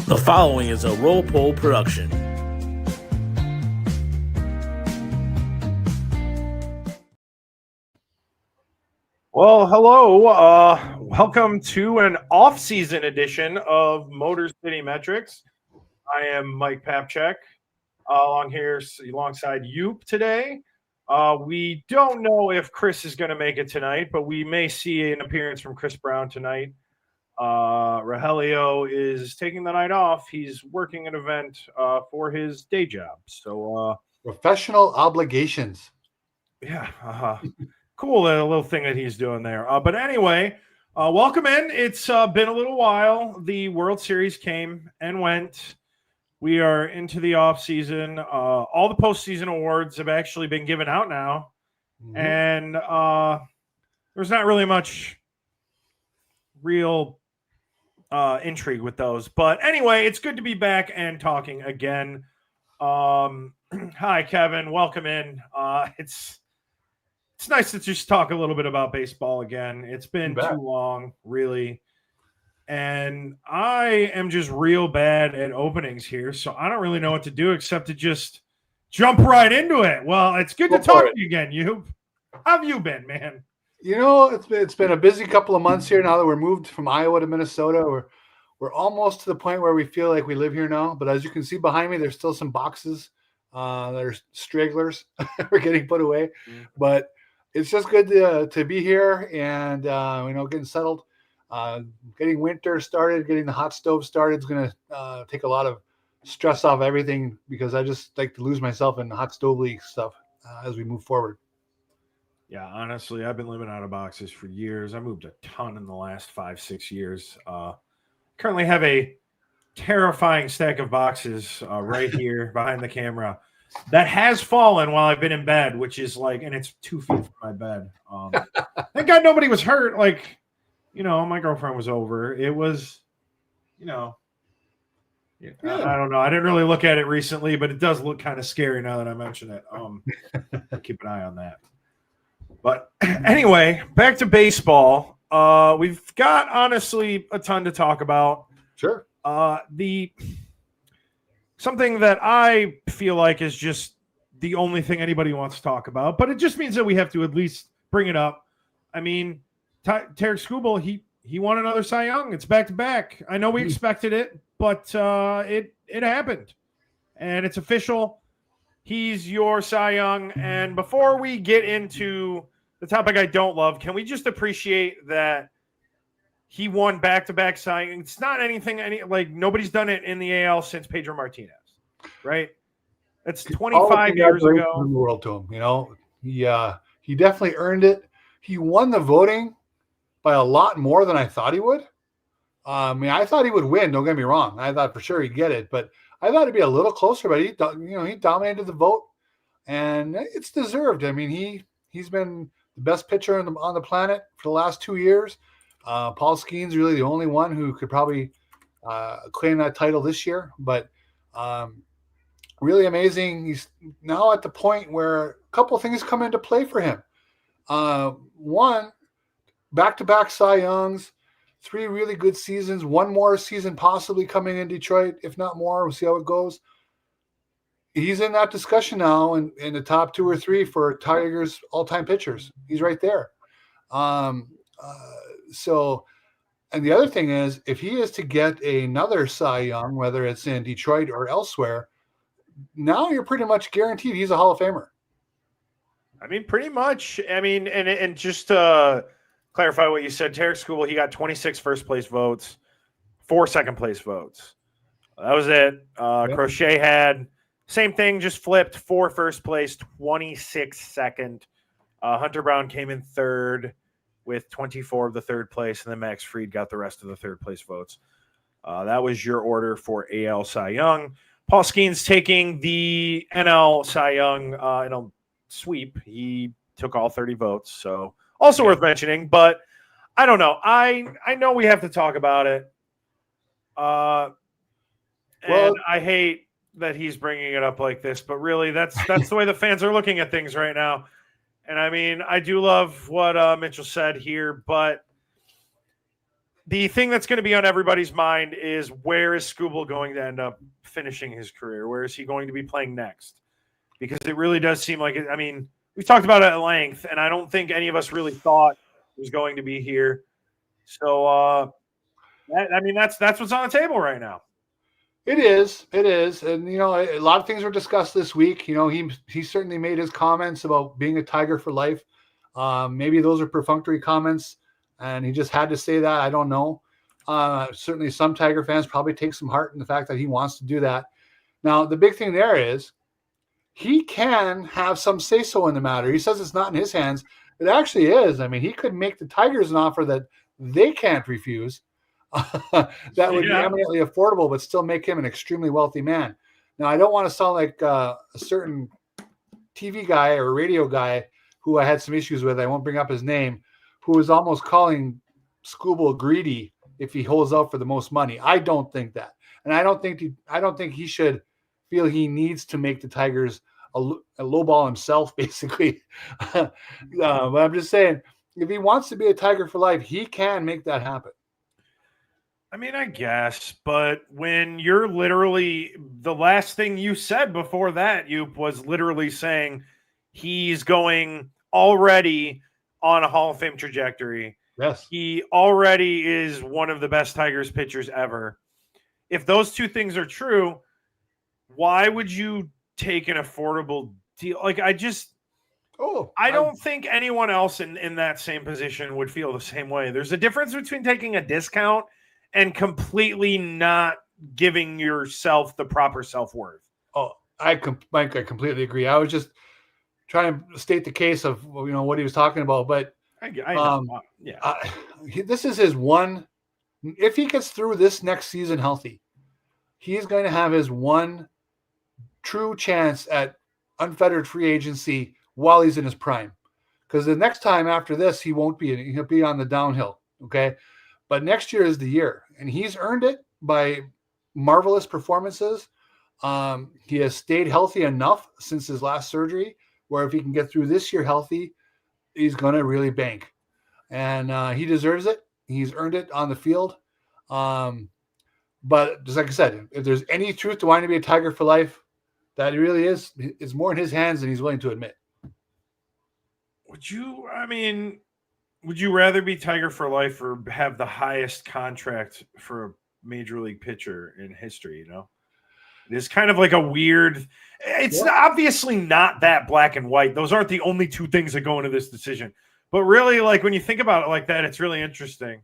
The following is a Roll Poll production. Well, hello. Welcome to an off-season edition of Motor City Metrics. I am Mike Papchek, alongside Yoop today. We don't know if Chris is going to make it tonight, but we may see an appearance from Chris Brown tonight. Rogelio is taking the night off. He's working an event for his day job. So professional obligations. Yeah. Cool little thing that he's doing there. But anyway, welcome in. It's been a little while. The World Series came and went. We are into the off season. All the postseason awards have actually been given out now. Mm-hmm. And there's not really much real intrigue with those. But anyway, it's good to be back and talking again. Hi, Kevin. Welcome in. It's nice to just talk a little bit about baseball again. It's been too long, really. And I am just real bad at openings here, so I don't really know what to do except to just jump right into it. Well, it's good to talk to you again, Yoop. How have you been, man? You know, it's been a busy couple of months here now that we're moved from Iowa to Minnesota. We're almost to the point where we feel like we live here now. But as you can see behind me, there's still some boxes. There's stragglers we're getting put away. Mm-hmm. But it's just good to be here and, getting settled. Getting winter started, getting the hot stove started is going to take a lot of stress off everything because I just like to lose myself in the hot stove league stuff as we move forward. Yeah, honestly, I've been living out of boxes for years. I moved a ton in the last 5-6 years. Currently have a terrifying stack of boxes right here behind the camera that has fallen while I've been in bed, which is and it's 2 feet from my bed. Thank God nobody was hurt. My girlfriend was over. It was, I don't know. I didn't really look at it recently, but it does look kind of scary now that I mention it. Keep an eye on that. But anyway, back to baseball. We've got, honestly, a ton to talk about. Sure. Something that I feel like is just the only thing anybody wants to talk about, but it just means that we have to at least bring it up. I mean, Tarik Skubal, he won another Cy Young. It's back-to-back. I know we expected it, but it happened. And it's official. He's your Cy Young. And before we get into the topic I don't love, can we just appreciate that he won back-to-back Cy Young? It's not anything nobody's done it in the AL since Pedro Martinez, right? That's 25 years ago. In the world to him, he definitely earned it. He won the voting by a lot more than I thought he would. I thought he would win. Don't get me wrong. I thought for sure he'd get it, but I thought it'd be a little closer. But he dominated the vote, and it's deserved. I mean, he's been the best pitcher on the planet for the last 2 years. Paul Skeen's really the only one who could probably claim that title this year. But really amazing. He's now at the point where a couple of things come into play for him. One, back-to-back Cy Youngs, 3 really good seasons, one more season possibly coming in Detroit, if not more. We'll see how it goes. He's in that discussion now in the top 2 or 3 for Tigers all-time pitchers. He's right there. So, and the other thing is, if he is to get another Cy Young, whether it's in Detroit or elsewhere, now you're pretty much guaranteed he's a Hall of Famer. I mean, pretty much. I mean, and just to clarify what you said, Tarik Skubal, he got 26 first-place votes, 4 second-place votes. That was it. Yep. Crochet had same thing, just flipped, 4 first place, 26 second. Hunter Brown came in third with 24 of the third place, and then Max Fried got the rest of the third-place votes. That was your order for AL Cy Young. Paul Skeen's taking the NL Cy Young in a sweep. He took all 30 votes, so also worth mentioning. But I don't know. I know we have to talk about it. And I hate that he's bringing it up like this, but really that's the way the fans are looking at things right now. And I mean, I do love what Mitchell said here, but the thing that's going to be on everybody's mind is, where is Skubal going to end up finishing his career? Where is he going to be playing next? Because it really does seem like it. I mean, we've talked about it at length, and I don't think any of us really thought he was going to be here. So, that's what's on the table right now. It is, and a lot of things were discussed this week. He certainly made his comments about being a Tiger for life. Maybe those are perfunctory comments, and he just had to say that. I don't know. Certainly, some Tiger fans probably take some heart in the fact that he wants to do that. Now, the big thing there is he can have some say-so in the matter. He says it's not in his hands. It actually is. I mean, he could make the Tigers an offer that they can't refuse. That would be eminently affordable, but still make him an extremely wealthy man. Now, I don't want to sound like a certain TV guy or radio guy who I had some issues with. I won't bring up his name, who was almost calling Skubal greedy if he holds out for the most money. I don't think that, and I don't think he should feel he needs to make the Tigers a lowball himself, basically. But I'm just saying, if he wants to be a Tiger for life, he can make that happen. I mean, I guess, but when you're literally, the last thing you said before that, Yoop, was literally saying he's going already on a Hall of Fame trajectory. Yes. He already is one of the best Tigers pitchers ever. If those two things are true, why would you take an affordable deal? Like, I don't think anyone else in that same position would feel the same way. There's a difference between taking a discount and completely not giving yourself the proper self-worth. Oh, Mike, I completely agree. I was just trying to state the case of what he was talking about, but I know. This is his one. If he gets through this next season healthy, he is going to have his one true chance at unfettered free agency while he's in his prime. Because the next time after this, he'll be on the downhill. Okay. But next year is the year, and he's earned it by marvelous performances. He has stayed healthy enough since his last surgery, where if he can get through this year healthy, he's going to really bank. And he deserves it. He's earned it on the field. But just like I said, if there's any truth to wanting to be a Tiger for life, that really is, it's more in his hands than he's willing to admit. Would you rather be Tiger for life or have the highest contract for a major league pitcher in history? It is kind of like a weird, it's obviously not that black and white. Those aren't the only two things that go into this decision. But really, like, when you think about it like that, it's really interesting.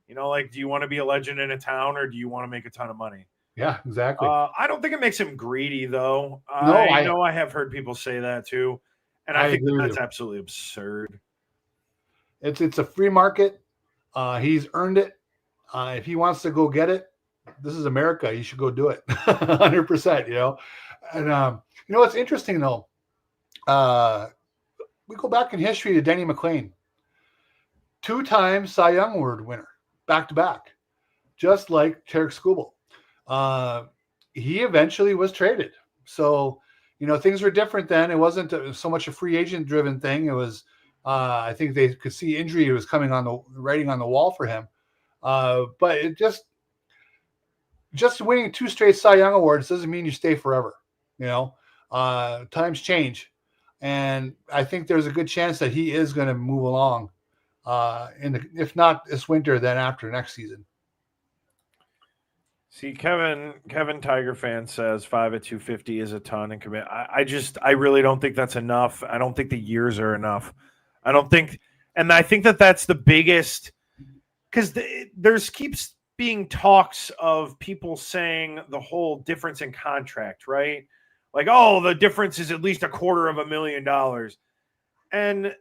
Do you want to be a legend in a town, or do you want to make a ton of money? Yeah, exactly. I don't think it makes him greedy, though. No, I know I have heard people say that too. And I think that's absolutely absurd. It's a free market. He's earned it. If he wants to go get it, this is America. He should go do it 100%, And, what's interesting, though, we go back in history to Denny McLain, 2-time Cy Young Award winner, back-to-back, just like Tarik Skubal. He eventually was traded. So, things were different then. It wasn't so much a free agent-driven thing. It was, I think they could see injury was coming on the writing on the wall for him. But it just winning 2 straight Cy Young Awards doesn't mean you stay forever. Times change. And I think there's a good chance that he is going to move along. If not this winter, then after next season. See, Kevin Tiger fan says 5 at 250 is a ton and commit. I really don't think that's enough. I don't think the years are enough. I think that that's the biggest, because there's keeps being talks of people saying the whole difference in contract, right? Like, oh, the difference is at least $250,000. And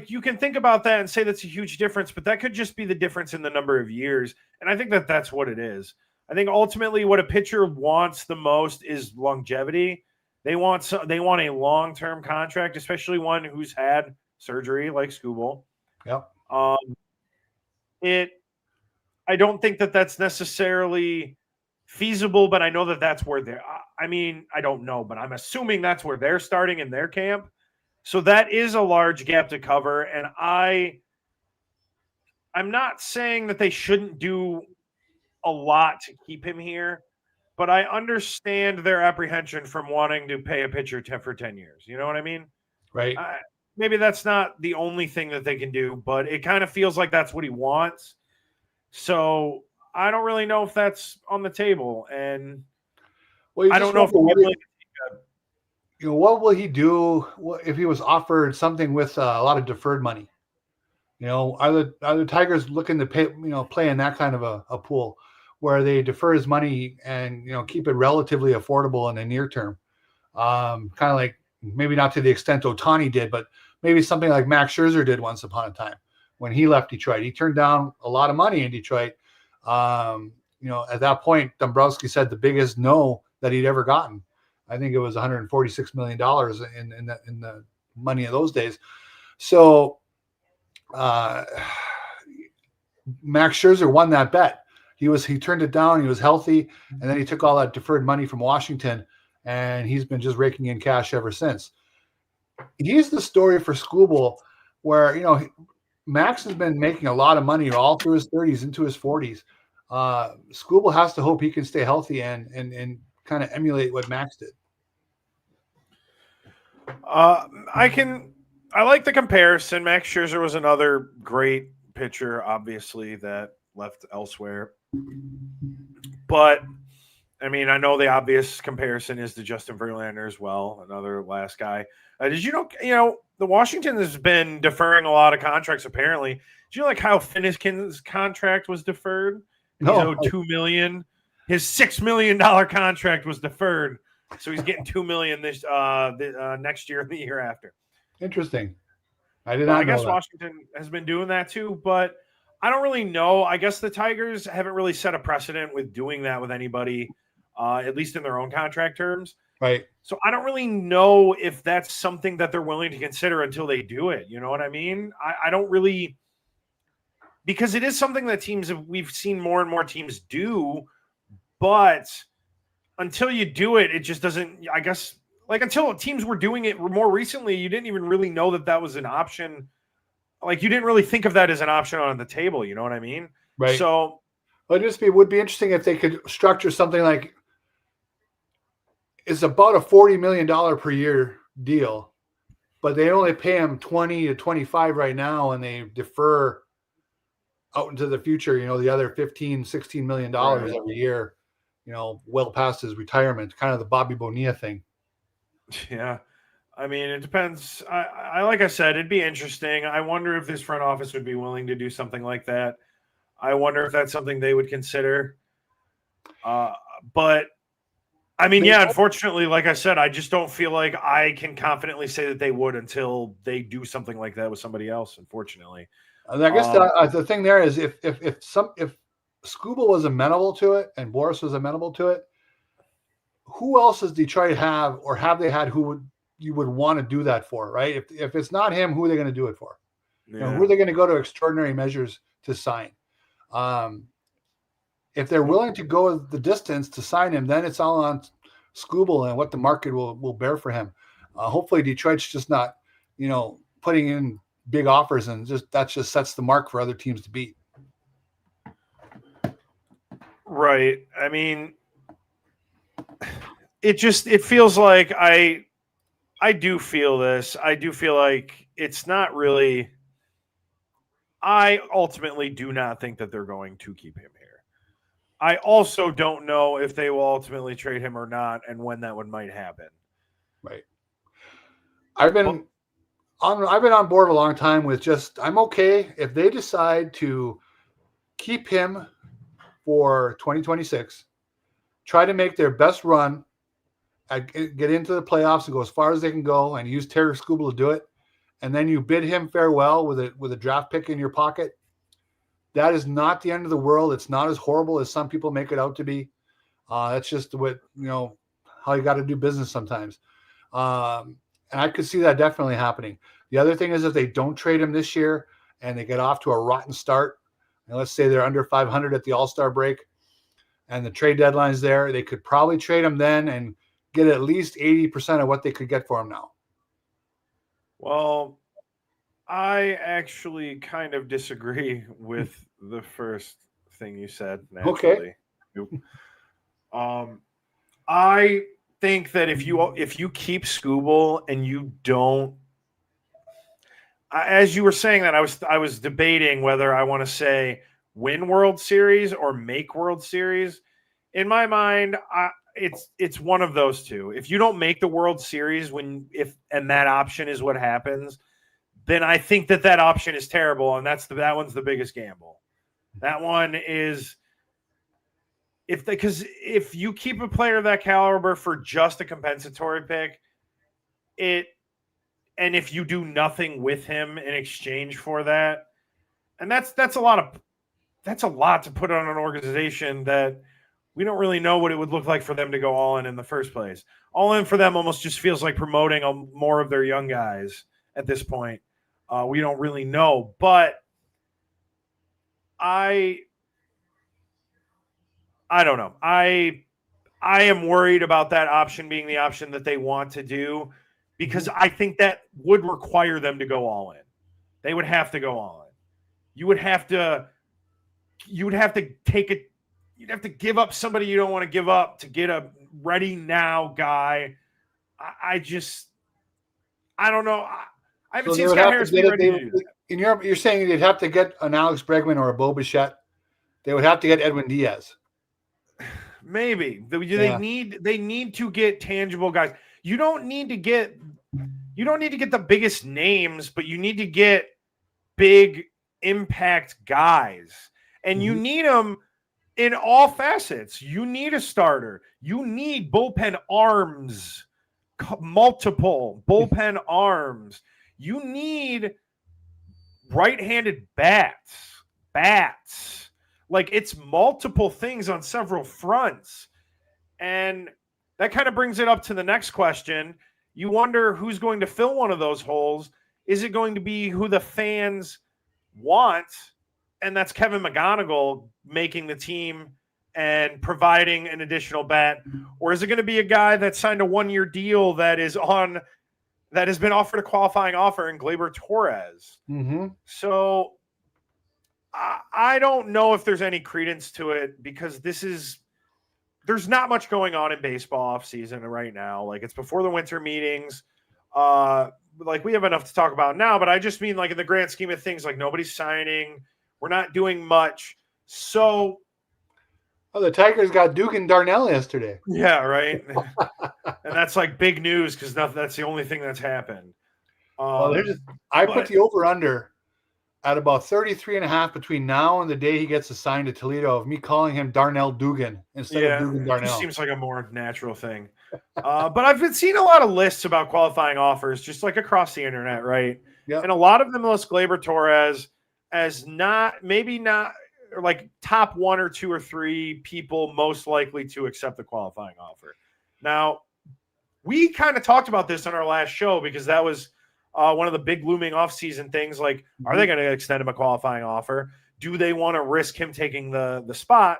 you can think about that and say that's a huge difference, but that could just be the difference in the number of years. And I think that that's what it is. I think ultimately what a pitcher wants the most is longevity. They want a long-term contract, especially one who's had surgery like Skubal. Yep. I don't think that that's necessarily feasible, but I know that that's where they're. I don't know, but I'm assuming that's where they're starting in their camp. So that is a large gap to cover, and I I'm not saying that they shouldn't do a lot to keep him here, but I understand their apprehension from wanting to pay a pitcher for 10 years. You know what I mean? Right. Maybe that's not the only thing that they can do, but it kind of feels like that's what he wants. So I don't really know if that's on the table. And I don't know if what will he do if he was offered something with a lot of deferred money? Are the Tigers looking to pay, play in that kind of a pool where they defer his money and, keep it relatively affordable in the near term? Kind of like, maybe not to the extent Ohtani did, but maybe something like Max Scherzer did once upon a time when he left Detroit. He turned down a lot of money in Detroit. At that point, Dombrowski said the biggest no that he'd ever gotten. I think it was $146 million in the money of those days. So Max Scherzer won that bet. He turned it down. He was healthy, and then he took all that deferred money from Washington, and he's been just raking in cash ever since. He's the story for Skubal, where Max has been making a lot of money all through his 30s into his 40s. Skubal has to hope he can stay healthy and kind of emulate what Max did. I like the comparison. Max Scherzer was another great pitcher, obviously, that left elsewhere. But, I mean, I know the obvious comparison is to Justin Verlander as well, another last guy. Did you know, the Washington has been deferring a lot of contracts, apparently. Did you know, Kyle Finney's contract was deferred? He's owed $2 million. His $6 million contract was deferred. So he's getting $2 million this next year and the year after. Interesting. I did not know I guess that. Washington has been doing that too, but I don't really know. I guess the Tigers haven't really set a precedent with doing that with anybody, at least in their own contract terms. Right. So I don't really know if that's something that they're willing to consider until they do it. You know what I mean? I don't really, because it is something that we've seen more and more teams do, but until you do it, it just doesn't, I guess, until teams were doing it more recently, you didn't even really know that was an option. You didn't really think of that as an option on the table. You know what I mean? Right. So it would be interesting if they could structure something like it's about a $40 million per year deal, but they only pay him 20 to 25 right now, and they defer out into the future, the other $15-16 million every year, well past his retirement, kind of the Bobby Bonilla thing. Yeah. I mean, it depends. I like I said, it'd be interesting. I wonder if this front office would be willing to do something like that. I wonder if that's something they would consider. But I mean, unfortunately, like I said, I just don't feel like I can confidently say that they would until they do something like that with somebody else, unfortunately. I guess the thing there is if Skubal was amenable to it and Boris was amenable to it, who else does Detroit have, or have they had, who you would want to do that for, right? If it's not him, who are they going to do it for? Yeah. Who are they going to go to extraordinary measures to sign? If they're willing to go the distance to sign him, then it's all on Skubal and what the market will bear for him. Hopefully Detroit's just not, putting in big offers, and that just sets the mark for other teams to beat. Right. I mean, it feels like I do feel this. I do feel like it's not really. I ultimately do not think that they're going to keep him here. I also don't know if they will ultimately trade him or not, and when that might happen. Right. I've been on board a long time with I'm okay if they decide to keep him for 2026, try to make their best run, get into the playoffs and go as far as they can go, and use Tarik Skubal to do it, and then you bid him farewell with a draft pick in your pocket. That is not the end of the world. It's not as horrible as some people make it out to be. That's just how you got to do business sometimes. And I could see that definitely happening. The other thing is, if they don't trade him this year and they get off to a rotten start, and let's say they're under 500 at the All-Star break and the trade deadline's there, they could probably trade him then and get at least 80% of what they could get for him now. Well, I actually kind of disagree with the first thing you said. Okay. Naturally, I think that if you keep Skubal and you don't, as you were saying that, I was debating whether I want to say win World Series or make World Series. In my mind, it's one of those two. If you don't make the World Series and that option is what happens, then I think that option is terrible, and that one's the biggest gamble. That one is because if you keep a player of that caliber for just a compensatory pick, and if you do nothing with him in exchange for that, and that's a lot to put on an organization that we don't really know what it would look like for them to go all in the first place. All in for them almost just feels like promoting more of their young guys at this point. We don't really know, but I don't know. I am worried about that option being the option that they want to do because I think that would require them to go all in. They would have to go all in. You would have to take it. You'd have to give up somebody you don't want to give up to get a ready now guy. I don't know. I haven't seen Scott Harris be ready to do that. In Europe, you're saying they'd have to get an Alex Bregman or a Bo Bichette. They would have to get Edwin Diaz. Maybe they need to get tangible guys. You don't need to get the biggest names, but you need to get big impact guys, and you need them in all facets. You need a starter. You need bullpen arms, multiple bullpen arms. You need right-handed bats. Like it's multiple things on several fronts. And that kind of brings it up to the next question. You wonder who's going to fill one of those holes. Is it going to be who the fans want? And that's Kevin McGonigal making the team and providing an additional bat. Or is it going to be a guy that signed a 1-year deal that has been offered a qualifying offer in Gleyber Torres? Mm-hmm. So I don't know if there's any credence to it because there's not much going on in baseball offseason right now. Like it's before the winter meetings. Like we have enough to talk about now, but I just mean like in the grand scheme of things, like nobody's signing. We're not doing much. So the Tigers got Dugan Darnell yesterday. Yeah, right. And that's like big news because that's the only thing that's happened. I put the over-under at about 33.5 between now and the day he gets assigned to Toledo of me calling him Darnell Dugan instead of Dugan Darnell. It just seems like a more natural thing. But I've been seeing a lot of lists about qualifying offers just like across the internet, right? Yeah. And a lot of them list Gleyber Torres as maybe not like top 1 or 2 or 3 people most likely to accept the qualifying offer. Now, we kind of talked about this on our last show because that was one of the big looming offseason things. Like, are they going to extend him a qualifying offer? Do they want to risk him taking the spot?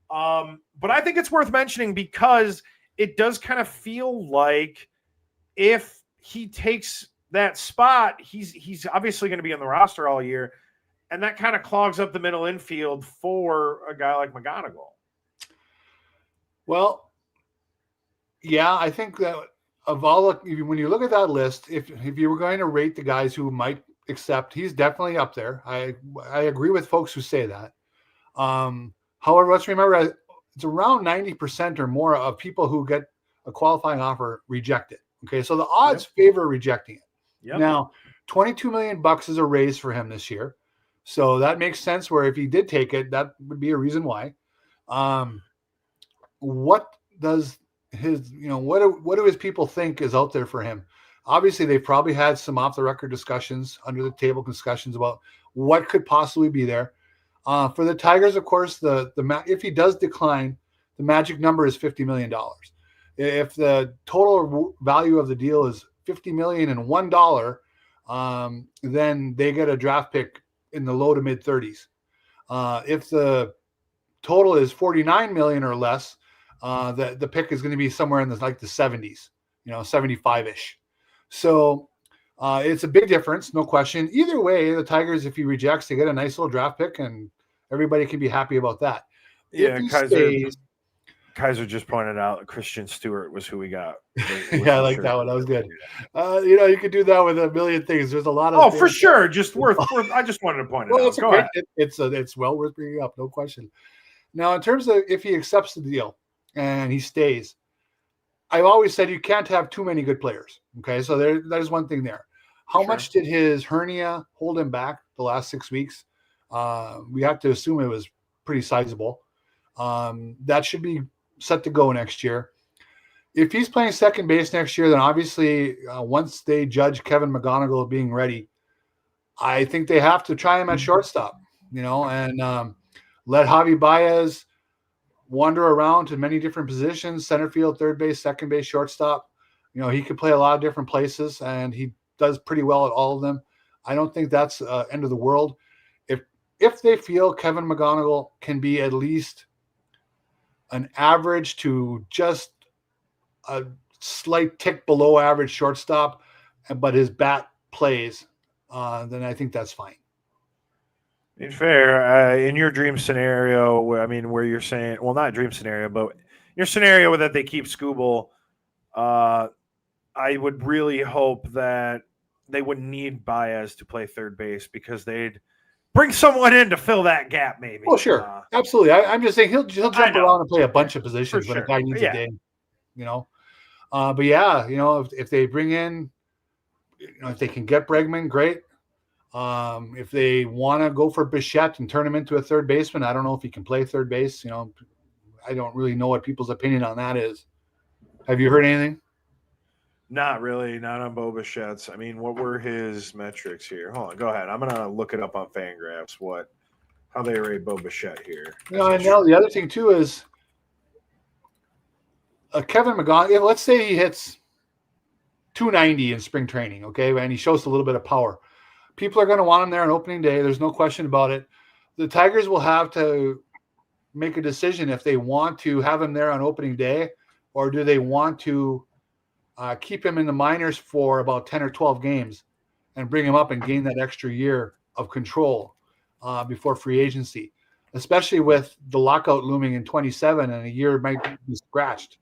But I think it's worth mentioning because it does kind of feel like if he takes that spot, he's obviously going to be on the roster all year. And that kind of clogs up the middle infield for a guy like McGonigal. Well, yeah, I think that when you look at that list, if you were going to rate the guys who might accept, he's definitely up there. I agree with folks who say that. However, let's remember it's around 90% or more of people who get a qualifying offer reject it. Okay, so the odds favor rejecting it. Yep. Now, $22 million is a raise for him this year. So that makes sense where if he did take it, that would be a reason why. What does what do his people think is out there for him? Obviously, they've probably had some off the record discussions, under the table discussions about what could possibly be there. For the Tigers, of course, if he does decline, the magic number is $50 million. If the total value of the deal is $50 million and $1, then they get a draft pick in the low to mid 30s. If the total is $49 million or less, the pick is going to be somewhere in the 70s, 75-ish. So It's a big difference, no question. Either way, the Tigers, if he rejects, they get a nice little draft pick, and everybody can be happy about that. Yeah, If he Kaiser. stays, Kaiser just pointed out Christian Stewart was who we got. yeah, I like that one. That was good. You could do that with a million things. There's a lot of Oh, for sure. Just worth. I just wanted to point it out. Go ahead. It's well worth bringing up, no question. Now, in terms of if he accepts the deal and he stays, I've always said you can't have too many good players. Okay, so there's one thing there. How much did his hernia hold him back the last 6 weeks? We have to assume it was pretty sizable. That should be set to go next year. If he's playing second base next year, then obviously once they judge Kevin McGonigal being ready, I think they have to try him at shortstop, and let Javi Baez wander around to many different positions, center field, third base, second base, shortstop. He could play a lot of different places, and he does pretty well at all of them. I don't think that's end of the world. If they feel Kevin McGonigal can be at least an average to just a slight tick below average shortstop, but his bat plays, then I think that's fine. Fair. In your dream scenario, where you're saying, well, not dream scenario, but your scenario that they keep Skubal, I would really hope that they wouldn't need Baez to play third base because they'd bring someone in to fill that gap, maybe. Oh, sure. Absolutely. I'm just saying he'll jump around and play a bunch of positions when a guy needs a day, But yeah, if they bring in, if they can get Bregman, great. If they want to go for Bichette and turn him into a third baseman, I don't know if he can play third base. I don't really know what people's opinion on that is. Have you heard anything? Not really. Not on Bo Bichette's. What were his metrics here? Hold on. Go ahead. I'm going to look it up on Fangraphs, how they rate Bo Bichette here. And now the other thing, too, is Kevin McGonigal, let's say he hits 290 in spring training, okay, and he shows a little bit of power. People are going to want him there on opening day. There's no question about it. The Tigers will have to make a decision if they want to have him there on opening day, or do they want to keep him in the minors for about 10 or 12 games and bring him up and gain that extra year of control before free agency, especially with the lockout looming in 27 and a year might be scratched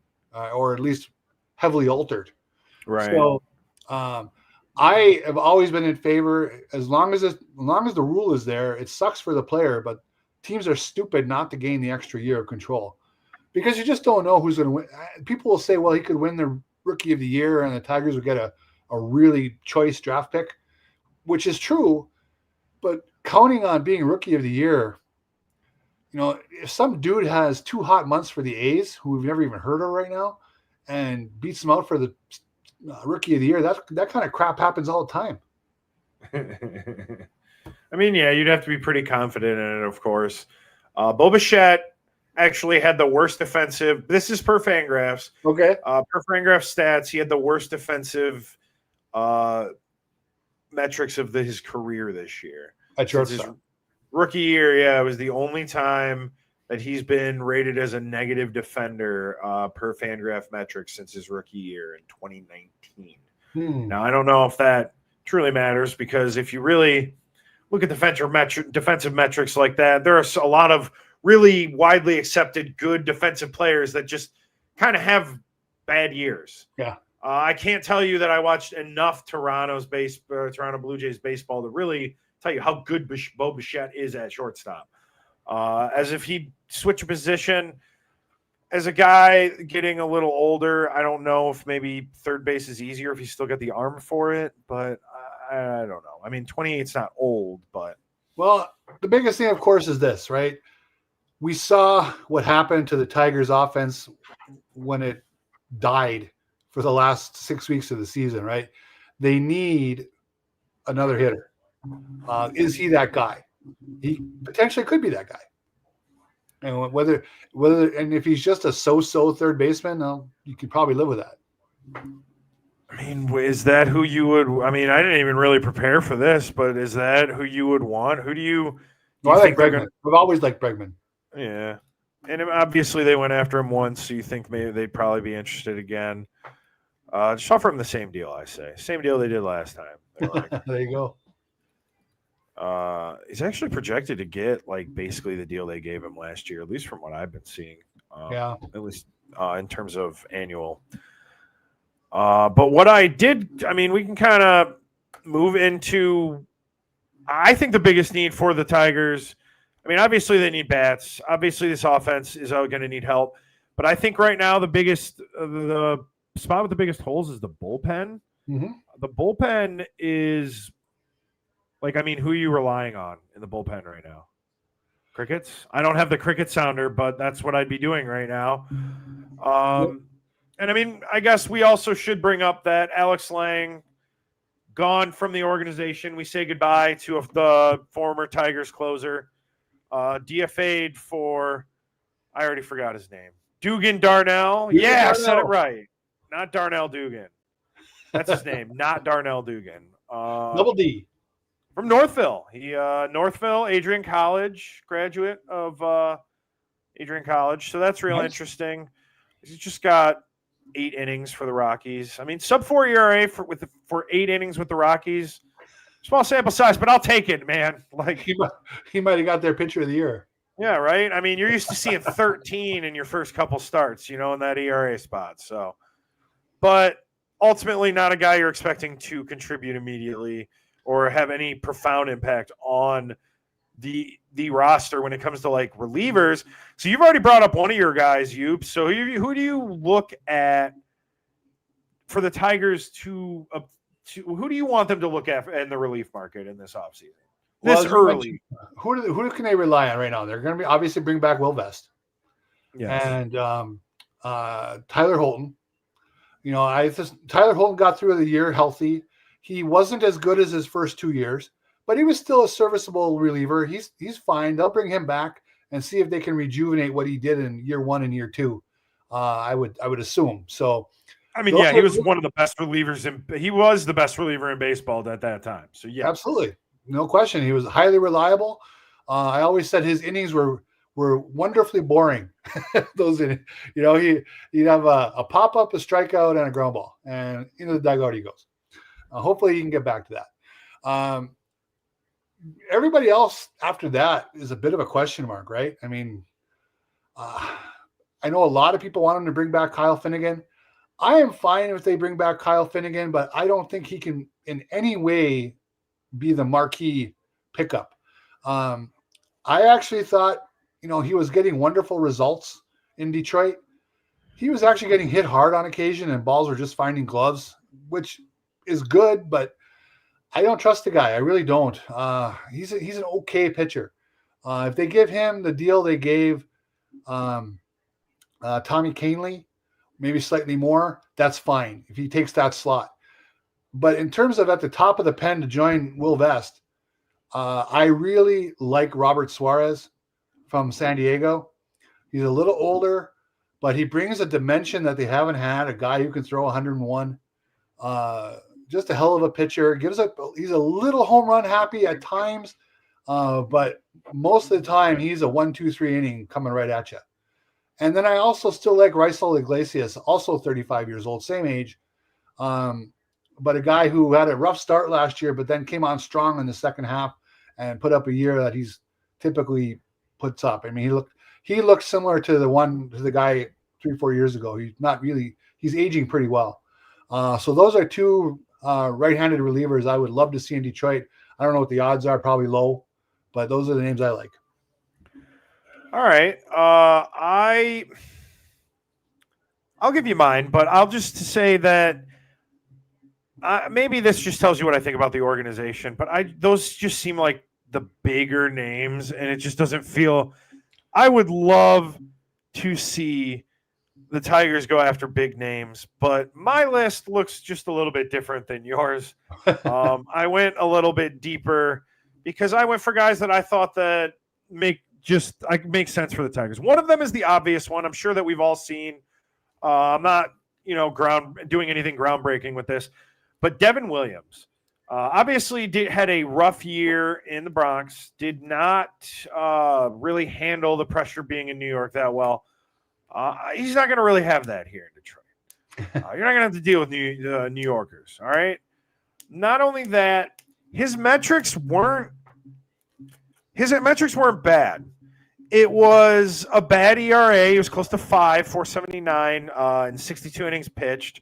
or at least heavily altered. Right. So I have always been in favor, as long as the rule is there. It sucks for the player, but teams are stupid not to gain the extra year of control because you just don't know who's going to win. People will say, well, he could win the Rookie of the Year and the Tigers would get a really choice draft pick, which is true. But counting on being Rookie of the Year, if some dude has 2 hot months for the A's, who we've never even heard of right now, and beats them out for the Rookie of the Year, that kind of crap happens all the time. You'd have to be pretty confident in it, of course. Bo Bichette actually had the worst defensive. This is per Fangraphs. Okay. Per Fangraphs stats, he had the worst defensive metrics of his career this year. At shortstop. Rookie year, it was the only time that he's been rated as a negative defender per Fangraph metrics since his rookie year in 2019. Now, I don't know if that truly matters because if you really look at defensive metrics like that, there are a lot of really widely accepted good defensive players that just kind of have bad years. Yeah. I can't tell you that I watched enough Toronto Blue Jays baseball to really tell you how good Bo Bichette is at shortstop. As if he'd switch a position. As a guy getting a little older, I don't know if maybe third base is easier if he's still got the arm for it, but I don't know. 28's not old, but. Well, the biggest thing, of course, is this, right? We saw what happened to the Tigers offense when it died for the last 6 weeks of the season, right? They need another hitter. Is he that guy? He potentially could be that guy. And whether if he's just a so-so third baseman, you could probably live with that. Is that who you would? I didn't even really prepare for this, but is that who you would want? Who do you? I like Bregman. I've always liked Bregman. Yeah, and obviously they went after him once, so you think maybe they'd probably be interested again. Just offer him the same deal, I say. Same deal they did last time. They're like, There you go. he's actually projected to get like basically the deal they gave him last year, at least from what I've been seeing. Yeah. At least in terms of annual. But what I did, I mean, we can kind of move into, I think the biggest need for the Tigers. I mean, obviously they need bats. Obviously this offense is going to need help. But I think right now the spot with the biggest holes is the bullpen. Mm-hmm. The bullpen is like, I mean, who are you relying on in the bullpen right now? Crickets? I don't have the cricket sounder, but that's what I'd be doing right now. And I mean, I guess we also should bring up that Alex Lange gone from the organization. We say goodbye to the former Tigers closer. DFA'd for, I already forgot his name. Dugan Darnell. Yeah, I said it right. Not Darnell Dugan. That's his name, not Darnell Dugan. Double D. From Northville. He Northville, Adrian College, graduate of Adrian College. So that's real interesting. He's just got 8 innings for the Rockies. I mean, sub-4 ERA for 8 innings with the Rockies. Small sample size, but I'll take it, man. Like he might have got their pitcher of the year. Yeah, right. I mean, you're used to seeing 13 in your first couple starts, in that ERA spot. So, but ultimately, not a guy you're expecting to contribute immediately or have any profound impact on the roster when it comes to like relievers. So you've already brought up one of your guys, Yoop. So who do you look at for the Tigers to who do you want them to look at in the relief market in this offseason? This early. Who can they rely on right now? They're going to be obviously bring back Will Vest. Yes. And Tyler Holton. Tyler Holton got through the year healthy. He wasn't as good as his first 2 years, but he was still a serviceable reliever. He's fine. They'll bring him back and see if they can rejuvenate what he did in year 1 and year 2. I would assume. So, I mean, he was one of the best relievers he was the best reliever in baseball at that time. So yeah, absolutely, no question. He was highly reliable. I always said his innings were wonderfully boring. Those innings, he'd have a pop up, a strikeout, and a ground ball, and into the dugout he goes. Hopefully, he can get back to that. Everybody else after that is a bit of a question mark, right? I mean, I know a lot of people want him to bring back Kyle Finnegan. I am fine if they bring back Kyle Finnegan, but I don't think he can in any way be the marquee pickup. I actually thought, he was getting wonderful results in Detroit. He was actually getting hit hard on occasion and balls were just finding gloves, which is good, but I don't trust the guy. I really don't. He's an okay pitcher. If they give him the deal they gave Tommy Kahnle, maybe slightly more, that's fine if he takes that slot. But in terms of at the top of the pen to join Will Vest, I really like Robert Suarez from San Diego. He's a little older, but he brings a dimension that they haven't had, a guy who can throw 101. Just a hell of a pitcher. He's a little home run happy at times, but most of the time he's a 1-2-3 inning coming right at you. And then I also still like Raisel Iglesias, also 35 years old, same age, but a guy who had a rough start last year, but then came on strong in the second half and put up a year that he's typically puts up. I mean, he looked similar to the guy 3-4 years ago. He's aging pretty well. So those are two right-handed relievers I would love to see in Detroit. I don't know what the odds are, probably low, but those are the names I like. All right. I'll give you mine, but I'll just say that maybe this just tells you what I think about the organization, but those just seem like the bigger names, and it just doesn't feel – I would love to see the Tigers go after big names, but my list looks just a little bit different than yours. I went a little bit deeper because I went for guys that I thought that make sense for the Tigers. One of them is the obvious one. I'm sure that we've all seen. I'm not, doing anything groundbreaking with this, but Devin Williams obviously had a rough year in the Bronx. Did not really handle the pressure being in New York that well. He's not going to really have that here in Detroit. You're not going to have to deal with New Yorkers, all right? Not only that, his metrics weren't bad. It was a bad ERA. He was close to 5.479 in 62 innings pitched.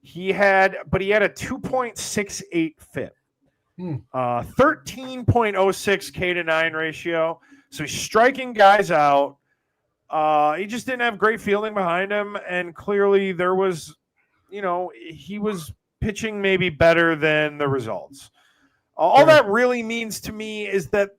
He had a 2.68 FIP, 13.06 K/9 ratio. So he's striking guys out. He just didn't have great fielding behind him, and clearly there was, he was pitching maybe better than the results. All that really means to me is that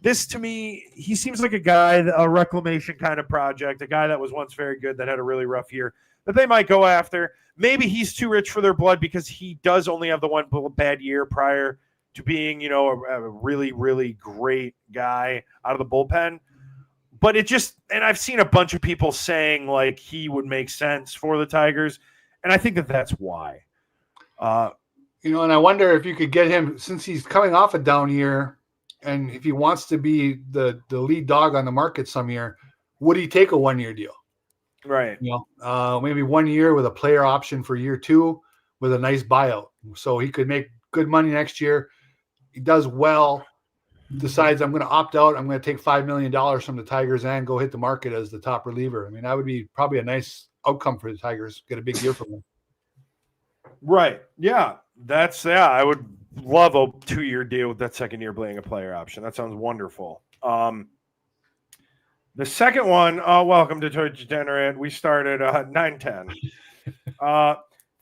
he seems like a guy, a reclamation kind of project, a guy that was once very good that had a really rough year that they might go after. Maybe he's too rich for their blood because he does only have the one bad year prior to being, a really, really great guy out of the bullpen. But and I've seen a bunch of people saying like he would make sense for the Tigers. And I think that's why. And I wonder if you could get him, since he's coming off a down year, and if he wants to be the lead dog on the market some year, would he take a 1-year deal? Right. Maybe 1 year with a player option for year 2 with a nice buyout. So he could make good money next year. He does well, decides I'm going to opt out. I'm going to take $5 million from the Tigers and go hit the market as the top reliever. I mean, that would be probably a nice outcome for the Tigers. Get a big year from him. Right. Yeah. I would love a 2-year deal with that second year playing a player option. That sounds wonderful. The second one, welcome to Toy Degenerate. We started 9:10.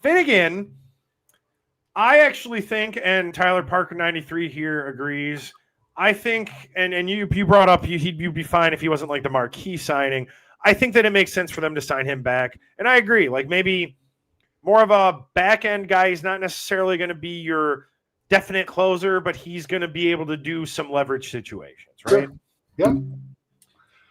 Finnegan, I actually think, and Tyler Parker 93 here agrees. I think, and you brought up you'd be fine if he wasn't like the marquee signing. I think that it makes sense for them to sign him back, and I agree. Like maybe more of a back end guy. He's not necessarily going to be your definite closer, but he's going to be able to do some leverage situations, right? Yeah.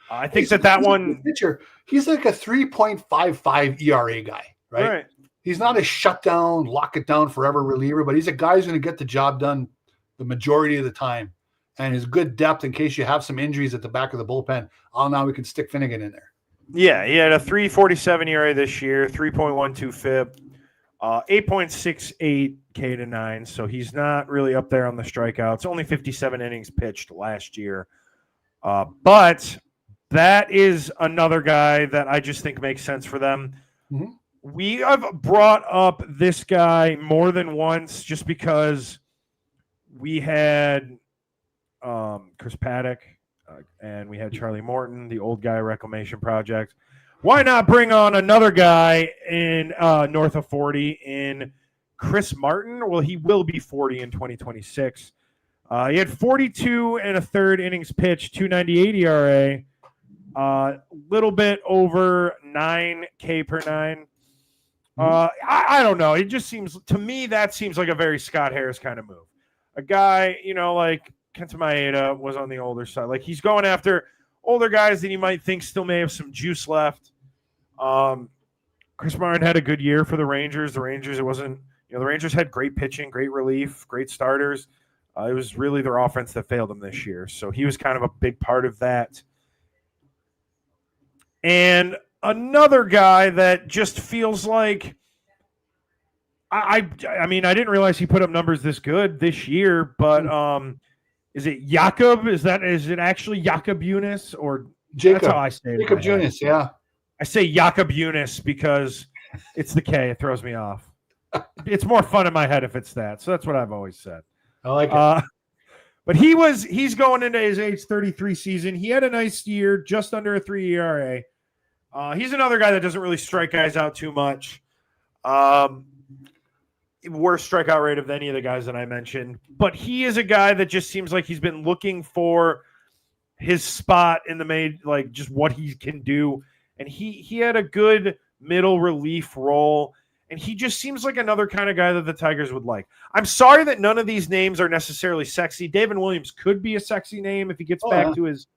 I think that one pitcher, he's like a 3.55 ERA guy, right? He's not a shutdown, lock it down forever reliever, but he's a guy who's going to get the job done the majority of the time, and his good depth in case you have some injuries at the back of the bullpen. Now we can stick Finnegan in there. Yeah, he had a 3.47 ERA this year, 3.12 FIP, 8.68 K/9. So he's not really up there on the strikeouts. Only 57 innings pitched last year, but that is another guy that I just think makes sense for them. Mm-hmm. We have brought up this guy more than once just because we had Chris Paddock and we had Charlie Morton, the old guy reclamation project. Why not bring on another guy in north of 40 in Chris Martin? Well, he will be 40 in 2026. He had 42 and a third innings pitched, 2.98 ERA, little bit over 9 K/9. I don't know. It just seems to me that seems like a very Scott Harris kind of move. A guy, like Kenta Maeda was on the older side. Like he's going after older guys that you might think still may have some juice left. Chris Martin had a good year for the Rangers. The Rangers had great pitching, great relief, great starters. It was really their offense that failed them this year. So he was kind of a big part of that. And another guy that just feels like I mean, I didn't realize he put up numbers this good this year, but is it Jakob? Is it actually Jakob Younes or Jacob? That's how I say it. Jakob Younes, yeah. I say Jakob Younes because it's the K. It throws me off. It's more fun in my head if it's that. So that's what I've always said. I like it. But he's going into his age 33 season. He had a nice year, just under a 3 ERA. He's another guy that doesn't really strike guys out too much. Worst strikeout rate of any of the guys that I mentioned. But he is a guy that just seems like he's been looking for his spot in the main, like just what he can do. And he had a good middle relief role. And he just seems like another kind of guy that the Tigers would like. I'm sorry that none of these names are necessarily sexy. David Williams could be a sexy name if he gets back to his,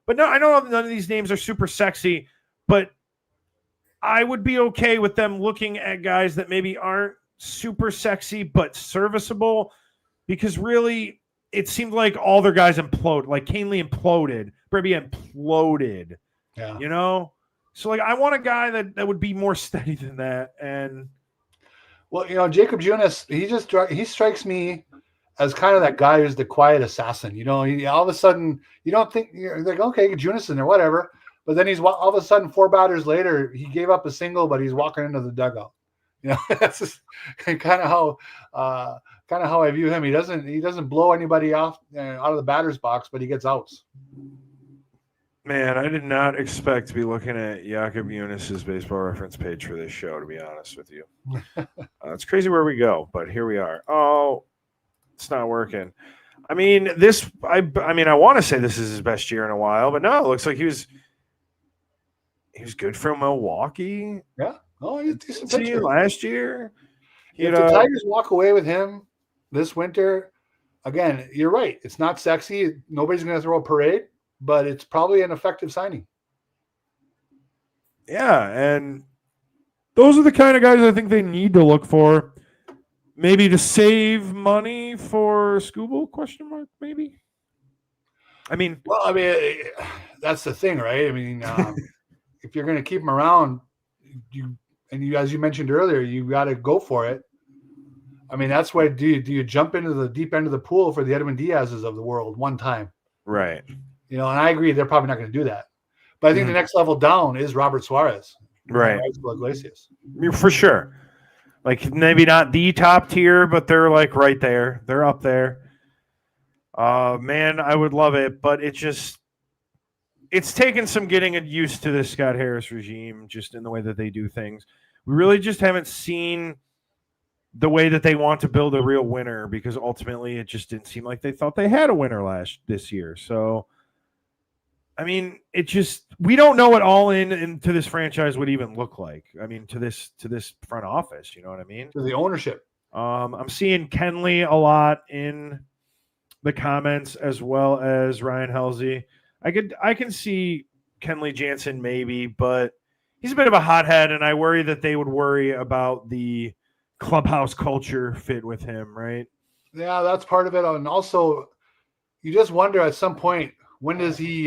but no, I know none of these names are super sexy, but I would be okay with them looking at guys that maybe aren't super sexy, but serviceable, because really it seemed like all their guys imploded. Like Canely imploded. Breby imploded. Yeah. So, like, I want a guy that would be more steady than that. And well, Jacob Junis, he strikes me as kind of that guy who's the quiet assassin. All of a sudden you don't think you're like, okay, Junis in there, whatever. But then he's all of a sudden 4 batters later, he gave up a single, but he's walking into the dugout. That's just kind of how I view him. He doesn't blow anybody off out of the batter's box, but he gets outs. Man, I did not expect to be looking at Jakob Junis's baseball reference page for this show, to be honest with you. It's crazy where we go, but here we are. Oh, it's not working. I mean, I want to say this is his best year in a while, but no, it looks like he was good for Milwaukee. Yeah. Oh, he's decent pitcher. Last year. If the Tigers walk away with him this winter, again, you're right. It's not sexy. Nobody's going to throw a parade, but it's probably an effective signing. Yeah, and those are the kind of guys I think they need to look for. Maybe to save money for Skubal? Question mark? Maybe. That's the thing, right? If you're going to keep him around, as you mentioned earlier, you got to go for it. That's why do you jump into the deep end of the pool for the Edwin Diaz's of the world one time? Right. And I agree they're probably not going to do that. But I think the next level down is Robert Suarez. Right. Iglesias. For sure. Like maybe not the top tier, but they're like right there. They're up there. Man, I would love it, but it's taken some getting used to this Scott Harris regime, just in the way that they do things. We really just haven't seen the way that they want to build a real winner, because ultimately it just didn't seem like they thought they had a winner this year. So, we don't know what all into this franchise would even look like. To this front office, you know what I mean? To the ownership. I'm seeing Kenley a lot in the comments, as well as Ryan Halsey. I can see Kenley Jansen maybe, but he's a bit of a hothead, and I worry that they would worry about the clubhouse culture fit with him, right? Yeah, that's part of it. And also, you just wonder at some point, when does he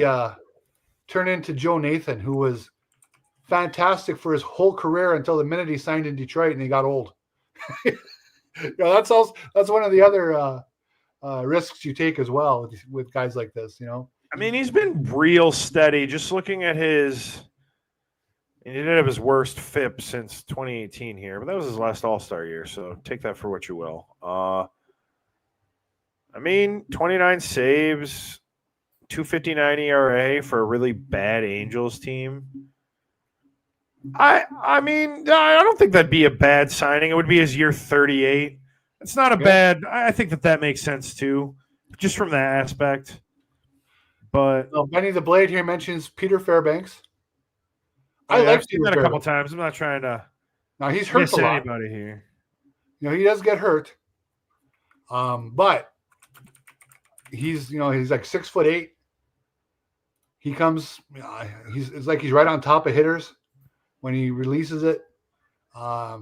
turn into Joe Nathan, who was fantastic for his whole career until the minute he signed in Detroit and he got old. That's one of the other risks you take as well with guys like this, He's been real steady. Just looking at he did have his worst FIP since 2018 here, but that was his last All-Star year, so take that for what you will. 29 saves, 2.59 ERA for a really bad Angels team. I don't think that'd be a bad signing. It would be his year 38. It's not a bad. I think that makes sense too, just from that aspect. But Benny the Blade here mentions Peter Fairbanks. I've seen that a couple times. I'm not trying to. Now he's hurt a lot. Anybody here? He does get hurt. But he's like 6'8". He comes. It's like he's right on top of hitters when he releases it. Might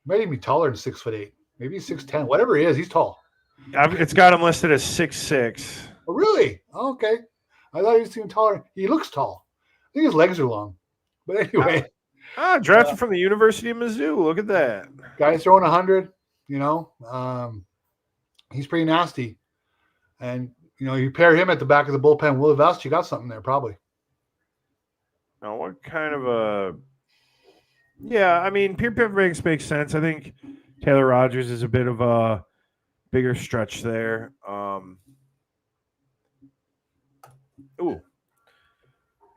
even be taller than 6'8". Maybe 6'10". Whatever he is, he's tall. It's got him listed as 6'6". Oh, really? Oh, okay. I thought he was even taller. He looks tall. I think his legs are long. But anyway. Drafted from the University of Mizzou. Look at that. Guy's throwing 100, he's pretty nasty. And, you pair him at the back of the bullpen with Vest, you got something there probably. Now, what kind of a – yeah, Peter Fairbanks makes sense. I think Taylor Rogers is a bit of a bigger stretch there.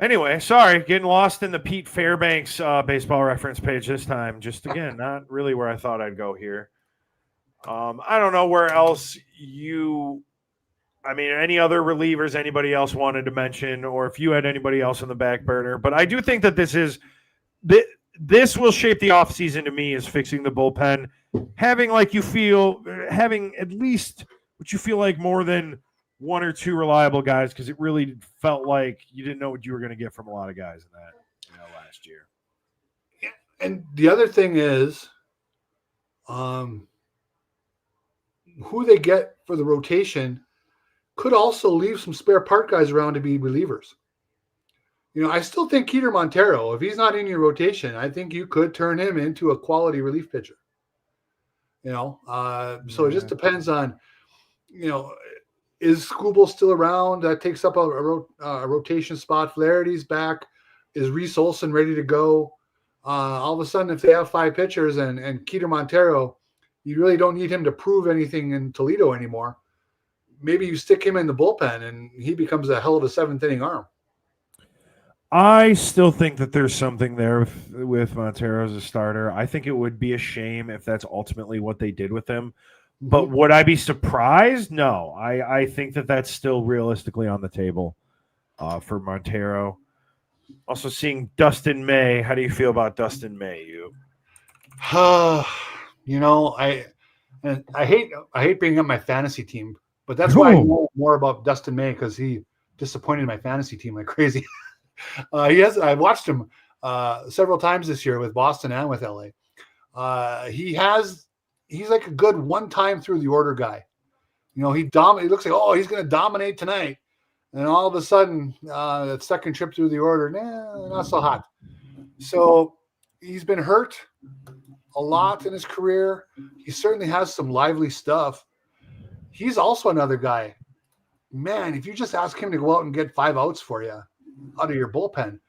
Anyway, sorry, getting lost in the Pete Fairbanks baseball reference page this time. Just, again, not really where I thought I'd go here. I don't know where else any other relievers anybody else wanted to mention, or if you had anybody else on the back burner. But I do think that this will shape the offseason to me, is fixing the bullpen. Having at least what you feel like more than one or two reliable guys, because it really felt like you didn't know what you were going to get from a lot of guys in that last year. And the other thing is who they get for the rotation could also leave some spare part guys around to be relievers. I still think Keeter Montero, if he's not in your rotation, I think you could turn him into a quality relief pitcher. So it just depends on, is Skubal still around? That takes up a rotation spot. Flaherty's back. Is Reese Olson ready to go? All of a sudden, if they have 5 pitchers and Keeter Montero, you really don't need him to prove anything in Toledo anymore. Maybe you stick him in the bullpen and he becomes a hell of a 7th inning arm. I still think that there's something there with Montero as a starter. I think it would be a shame if that's ultimately what they did with him. But would I be surprised? No. I think that that's still realistically on the table for Montero. Also seeing Dustin May. How do you feel about Dustin May, you? I hate bringing up my fantasy team, but that's why I know more about Dustin May, because he disappointed my fantasy team like crazy. I watched him several times this year with Boston and with LA. He's like a good one time through the order guy. He looks like, he's going to dominate tonight. And all of a sudden, that second trip through the order, not so hot. So he's been hurt a lot in his career. He certainly has some lively stuff. He's also another guy. Man, if you just ask him to go out and get 5 outs for you out of your bullpen,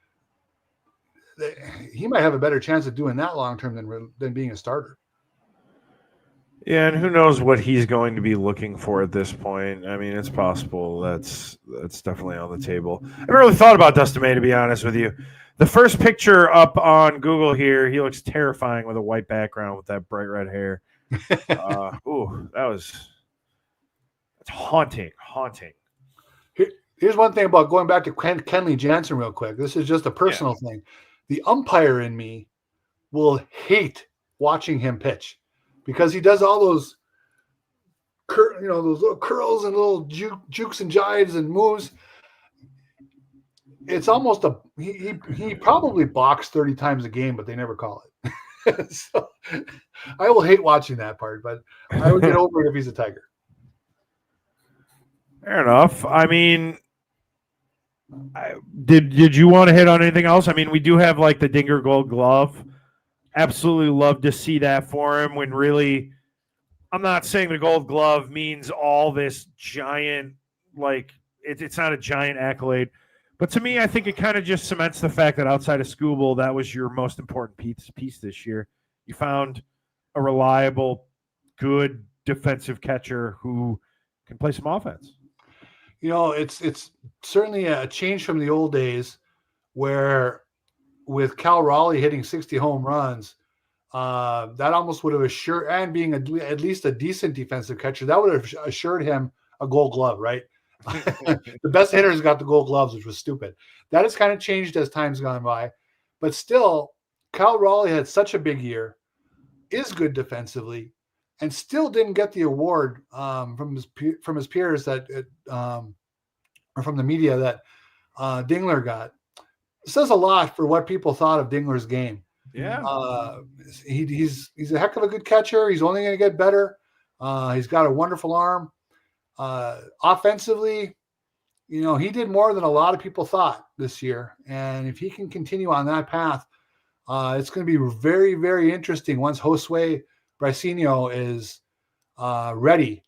he might have a better chance of doing that long term than being a starter. Yeah, and who knows what he's going to be looking for at this point. I mean, it's possible. That's definitely on the table. I haven't really thought about Dustin May, to be honest with you. The first picture up on Google here, he looks terrifying with a white background with that bright red hair. That's haunting. Here's one thing about going back to Kenley Jansen real quick. This is just a personal thing. The umpire in me will hate watching him pitch, because he does all those, those little curls and little jukes and jives and moves. It's almost he probably boxed 30 times a game, but they never call it. So I will hate watching that part, but I would get over it if he's a Tiger. Fair enough. I mean, did you want to hit on anything else? I mean, we do have like the Dinger Gold Glove. Absolutely love to see that for him, when really, I'm not saying the Gold Glove means all this giant, like, it's not a giant accolade. But to me, I think it kind of just cements the fact that outside of Skubal, that was your most important piece this year. You found a reliable, good defensive catcher who can play some offense. It's certainly a change from the old days, where with Cal Raleigh hitting 60 home runs, that almost would have assured, and being at least a decent defensive catcher, that would have assured him a Gold Glove, right? The best hitters got the Gold Gloves, which was stupid. That has kind of changed as time's gone by. But still, Cal Raleigh had such a big year, is good defensively, and still didn't get the award from his peers or from the media that Dingler got. It says a lot for what people thought of Dingler's game. Yeah. He's a heck of a good catcher. He's only going to get better. He's got a wonderful arm. Offensively, he did more than a lot of people thought this year. And if he can continue on that path, it's going to be very, very interesting once Josue Briceño is ready,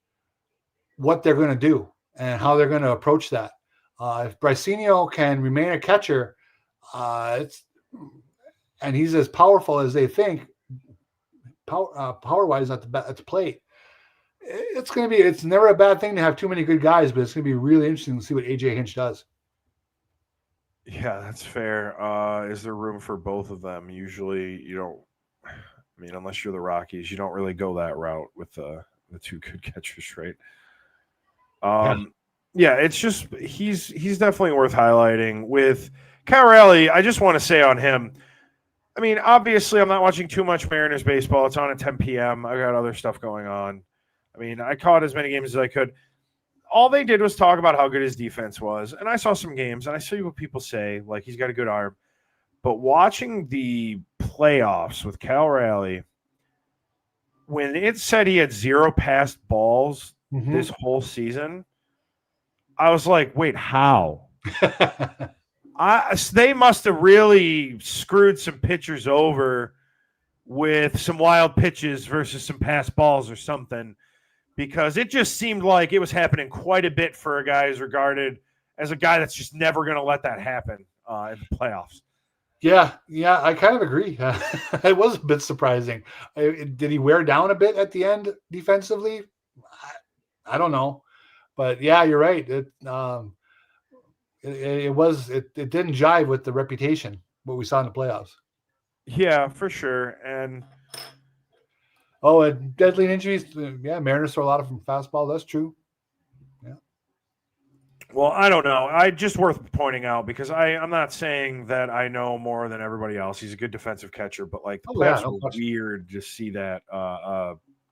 what they're going to do and how they're going to approach that. If Briceño can remain a catcher, and he's as powerful as they think, power-wise at the plate, it's never a bad thing to have too many good guys, but it's going to be really interesting to see what AJ Hinch does. Yeah, that's fair. Is there room for both of them? Usually you don't. I mean, unless you're the Rockies, you don't really go that route with the two good catchers, right? Yeah, it's just he's definitely worth highlighting. With Cal Raleigh, I just want to say on him, I mean, obviously I'm not watching too much Mariners baseball. It's on at 10 p.m. I got other stuff going on. I mean, I caught as many games as I could. All they did was talk about how good his defense was, and I saw some games, and I see what people say, like he's got a good arm. But watching the playoffs with Cal Raleigh, when it said he had 0 passed balls this whole season, I was like, wait, how? They must have really screwed some pitchers over with some wild pitches versus some pass balls or something, because it just seemed like it was happening quite a bit for a guy who's regarded as a guy that's just never going to let that happen in the playoffs. Yeah, I kind of agree. It was a bit surprising. Did he wear down a bit at the end defensively? I don't know, but yeah, you're right. It didn't jive with the reputation what we saw in the playoffs. Yeah, for sure. And deadly injuries. Yeah, Mariners throw a lot of fastballs. That's true. Yeah. Well, I don't know. Just worth pointing out, because I'm not saying that I know more than everybody else. He's a good defensive catcher, but like the playoffs were weird to see that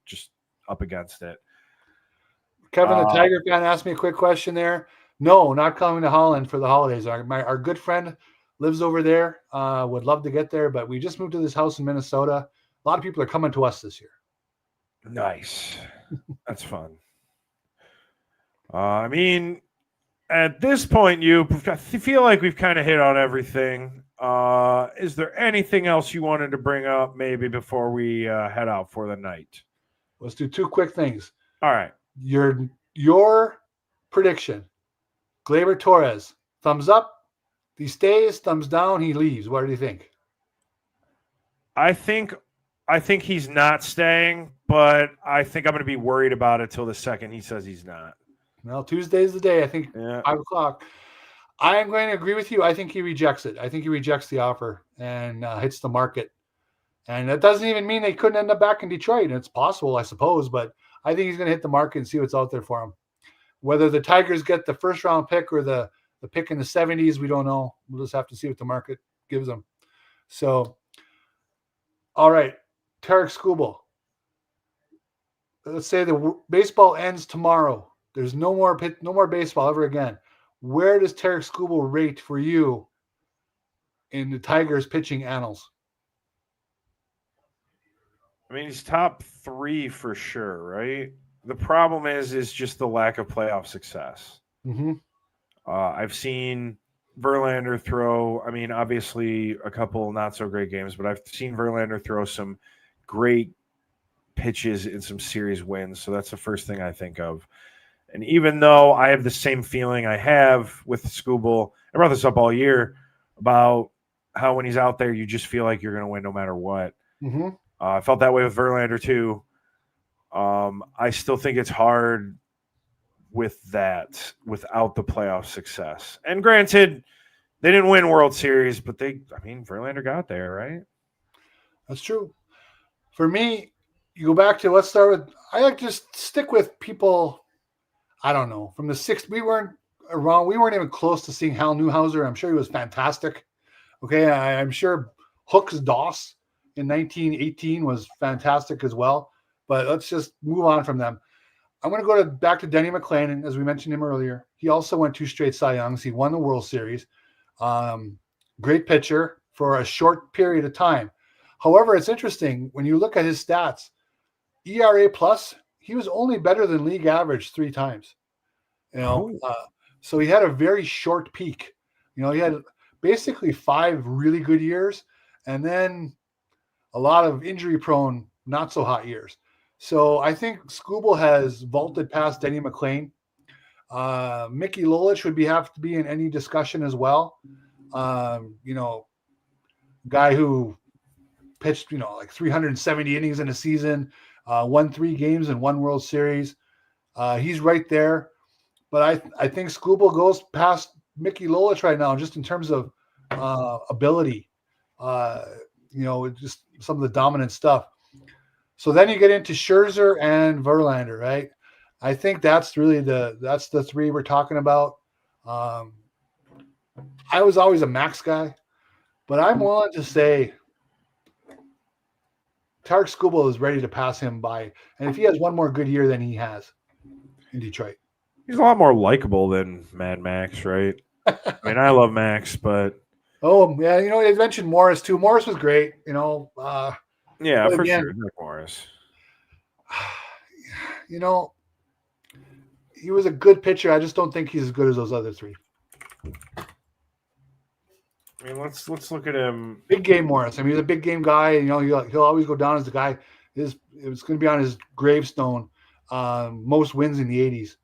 just up against it. Kevin, the Tiger fan, asked me a quick question there. No, not coming to Holland for the holidays. Our good friend lives over there. Would love to get there, but we just moved to this house in Minnesota. A lot of people are coming to us this year. Nice. That's fun. I mean, at this point, I feel like we've kind of hit on everything. Is there anything else you wanted to bring up maybe before we head out for the night? Let's do two quick things. All right. Your prediction. Gleyber Torres, thumbs up. He stays, thumbs down, he leaves. What do you think? I think he's not staying, but I think I'm going to be worried about it till the second he says he's not. Well, Tuesday's the day. I think 5:00. I am going to agree with you. I think he rejects it. I think he rejects the offer and hits the market. And that doesn't even mean they couldn't end up back in Detroit. It's possible, I suppose, but I think he's going to hit the market and see what's out there for him. Whether the Tigers get the first-round pick or the pick in the 70s, we don't know. We'll just have to see what the market gives them. So, all right, Tarik Skubal. Let's say the baseball ends tomorrow. There's no more baseball ever again. Where does Tarik Skubal rate for you in the Tigers pitching annals? I mean, he's top 3 for sure, right? The problem is just the lack of playoff success. Mm-hmm. I've seen Verlander throw, I mean, obviously a couple not so great games, but I've seen Verlander throw some great pitches in some series wins. So that's the first thing I think of. And even though I have the same feeling I have with Skubal, I brought this up all year about how when he's out there, you just feel like you're going to win no matter what. Mm-hmm. I felt that way with Verlander too. I still think it's hard with that without the playoff success. And granted, they didn't win World Series, but Verlander got there, right? That's true. For me, you go back to, let's start with, I like to stick with people, I don't know, from the 60s. We weren't around. We weren't even close to seeing Hal Newhouser. I'm sure he was fantastic. Okay, I'm sure Hooks Doss in 1918 was fantastic as well. But let's just move on from them. I'm going to go back to Denny McClain, as we mentioned him earlier. He also won 2 straight Cy Youngs. He won the World Series. Great pitcher for a short period of time. However, it's interesting when you look at his stats. ERA plus, he was only better than league average 3 times. So he had a very short peak. He had basically 5 really good years, and then a lot of injury-prone, not so hot years. So I think Skubal has vaulted past Denny McClain. Mickey Lolich would have to be in any discussion as well. Guy who pitched, like 370 innings in a season, won 3 games and 1 World Series. He's right there. But I think Skubal goes past Mickey Lolich right now, just in terms of ability, just some of the dominant stuff. So then you get into Scherzer and Verlander, right? I think that's really the 3 we're talking about. I was always a Max guy, but I'm willing to say Tarik Skubal is ready to pass him by. And if he has one more good year than he has in Detroit. He's a lot more likable than Mad Max, right? I love Max, but... Oh, yeah, they mentioned Morris, too. Morris was great, Yeah, for sure. Nick Morris. He was a good pitcher. I just don't think he's as good as those other 3. I mean, let's look at him. Big game Morris. I mean, he's a big game guy. You know, he'll always go down as the guy. It was going to be on his gravestone. Most wins in the 80s.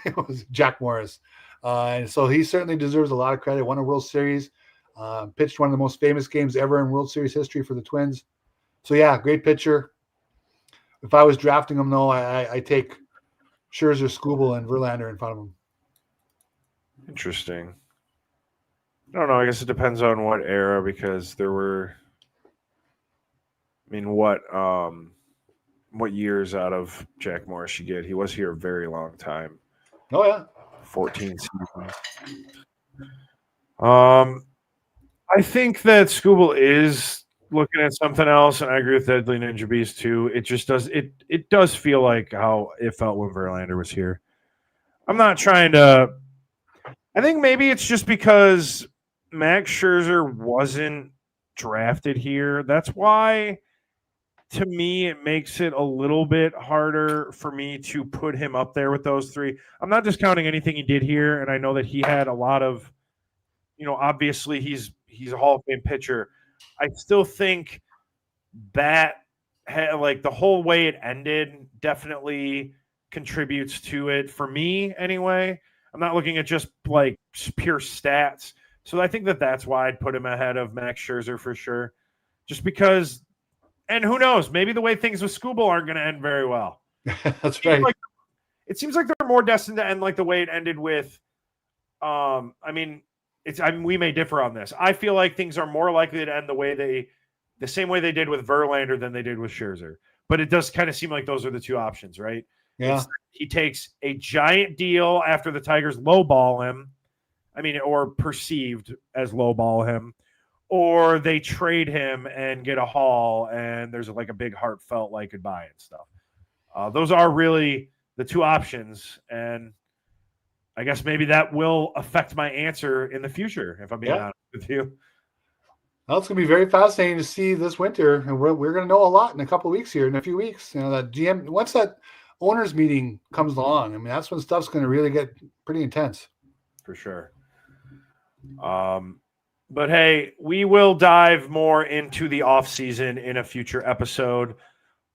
It was Jack Morris. And so he certainly deserves a lot of credit. Won a World Series. Pitched one of the most famous games ever in World Series history for the Twins. So, yeah, great pitcher. If I was drafting him, though, I take Scherzer, Skubal, and Verlander in front of him. Interesting. I don't know. I guess it depends on what era, because there were. I mean, what years out of Jack Morris you get? He was here a very long time. Oh yeah, 14 seasons. I think that Skubal is looking at something else, and I agree with Deadly Ninja Beast too. It just does it does feel like how it felt when Verlander was here. I'm not trying to. I think maybe it's just because Max Scherzer wasn't drafted here. That's why, to me, it makes it a little bit harder for me to put him up there with those three. I'm not discounting anything he did here, and I know that he had a lot of, obviously he's a Hall of Fame pitcher. I still think that like the whole way it ended definitely contributes to it for me anyway. I'm not looking at just like pure stats. So I think that's why I'd put him ahead of Max Scherzer for sure. Just because, and who knows, maybe the way things with Skubal aren't going to end very well. That's right. It seems like they're more destined to end like the way it ended with, we may differ on this. I feel like things are more likely to end the same way they did with Verlander than they did with Scherzer. But it does kind of seem like those are the two options, right? Yeah. He takes a giant deal after the Tigers lowball him. Or perceived as lowball him, or they trade him and get a haul, and there's like a big heartfelt like goodbye and stuff. Those are really the two options, and I guess maybe that will affect my answer in the future, if I'm being honest with you. Well, it's going to be very fascinating to see this winter, and we're going to know a lot in a couple of weeks here, in a few weeks. That GM, once that owners meeting comes along, that's when stuff's going to really get pretty intense. For sure. But hey, we will dive more into the offseason in a future episode.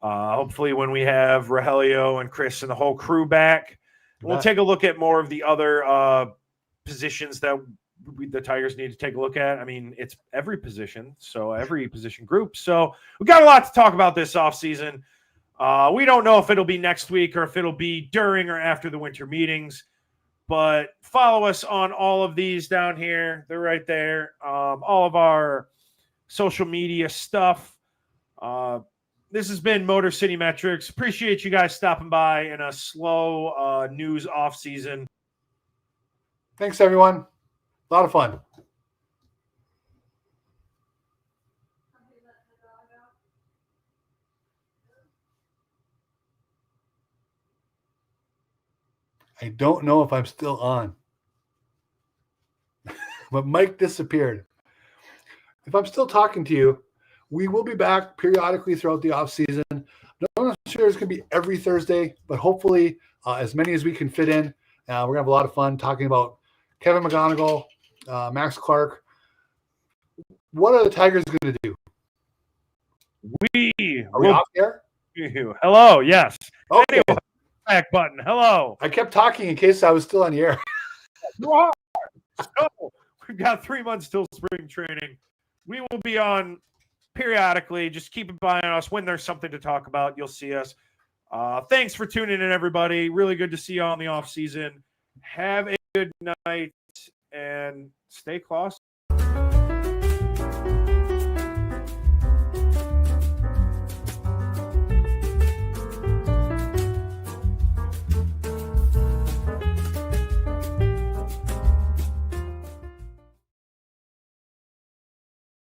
Hopefully when we have Rogelio and Chris and the whole crew back. We'll take a look at more of the other positions that the Tigers need to take a look at. It's every position, so every position group. So we got a lot to talk about this offseason. We don't know if it'll be next week or if it'll be during or after the winter meetings. But follow us on all of these down here. They're right there. All of our social media stuff. This has been Motor City Metrics. Appreciate you guys stopping by in a slow news off season. Thanks, everyone. A lot of fun. I don't know if I'm still on, but Mike disappeared. If I'm still talking to you, we will be back periodically throughout the offseason. I'm not sure it's going to be every Thursday, but hopefully as many as we can fit in. We're going to have a lot of fun talking about Kevin McGonigal, Max Clark. What are the Tigers going to do? Are we off there? Hello, yes. Okay. Anyway, back button. Hello. I kept talking in case I was still on the air. You are. So, we've got 3 months till spring training. We will be on periodically. Just keep an eye on us. When there's something to talk about, you'll see us. Thanks for tuning in, everybody. Really good to see you all in the off season. Have a good night and stay close.